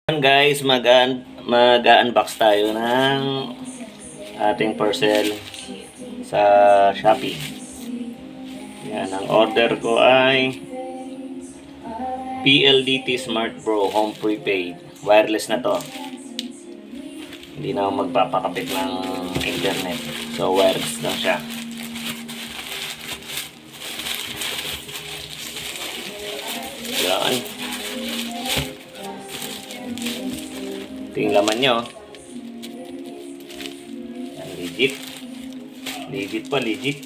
Guys, mag-unbox tayo ng ating parcel sa Shopee. Yan, ang order ko ay PLDT Smart Pro Home Prepaid. Wireless na to. Hindi na ako magpapakabit ng internet. So, wireless lang siya. Yan. Ito yung laman nyo. Yan, legit. Legit pa, legit.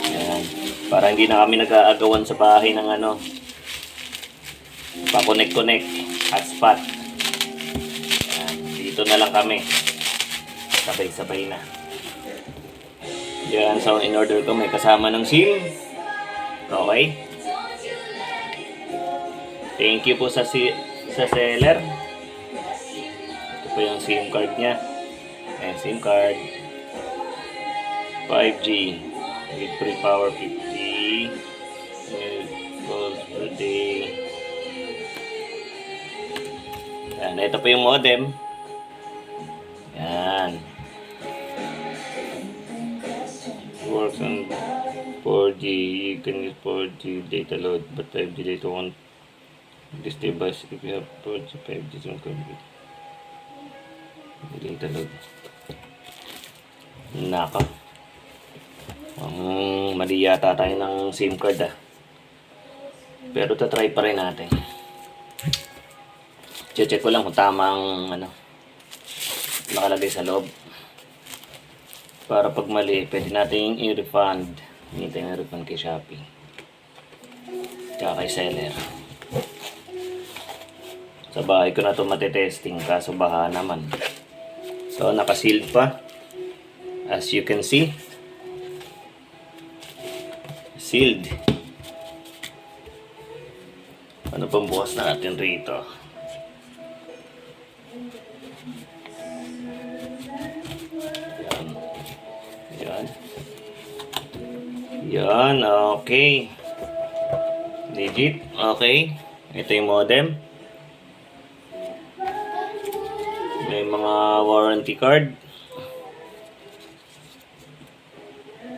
Yan. Para hindi na kami nag-aagawan sa bahay ng pa-connect-connect. Hotspot. Yan. Dito na lang kami. Sabay-sabay na. Yan. So, in order ko may kasama ng SIM. Okay. Thank you po sa seller. Ito po yung SIM card niya. Ayan, SIM card. 5G. With free power 50. Calls per day. Ayan, ito po yung modem. Ayan. Works on 4G. You can use 4G data load, but 5G data won't. This device, if you have 4G, 5G, some complete. Data load. Naka. Mali yata tayo ng SIM card Pero try pa rin natin. Check ko lang kung tamang nakalagay sa loob. Para pag mali, pwede natin i-refund. Hindi tayo i-refund kay Shopee. Tsaka kay seller. Sa bahay ko na ito matitesting, kaso baha naman. So, naka-sealed pa. As you can see. Sealed. Ano pang bukas natin rito? Yan. Yan. Yan, okay. Legit, okay. Ito yung modem. May mga warranty card.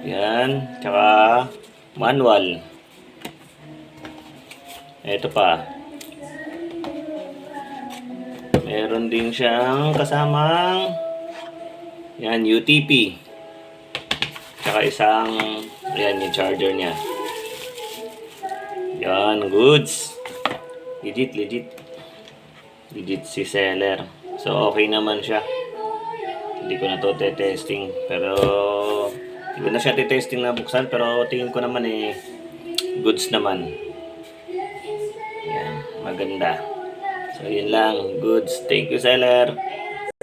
Yan. Tsaka manual. Ito pa. Meron din siyang kasamang yan, UTP. Tsaka isang yan, yung charger niya. Yan, goods. Legit, legit. Legit si seller. So, okay naman siya. Hindi ko na to testing. Pero, hindi ko na siya testing na buksan. Pero, tingin ko naman goods naman. Yan, maganda. So, yun lang. Goods. Thank you, seller.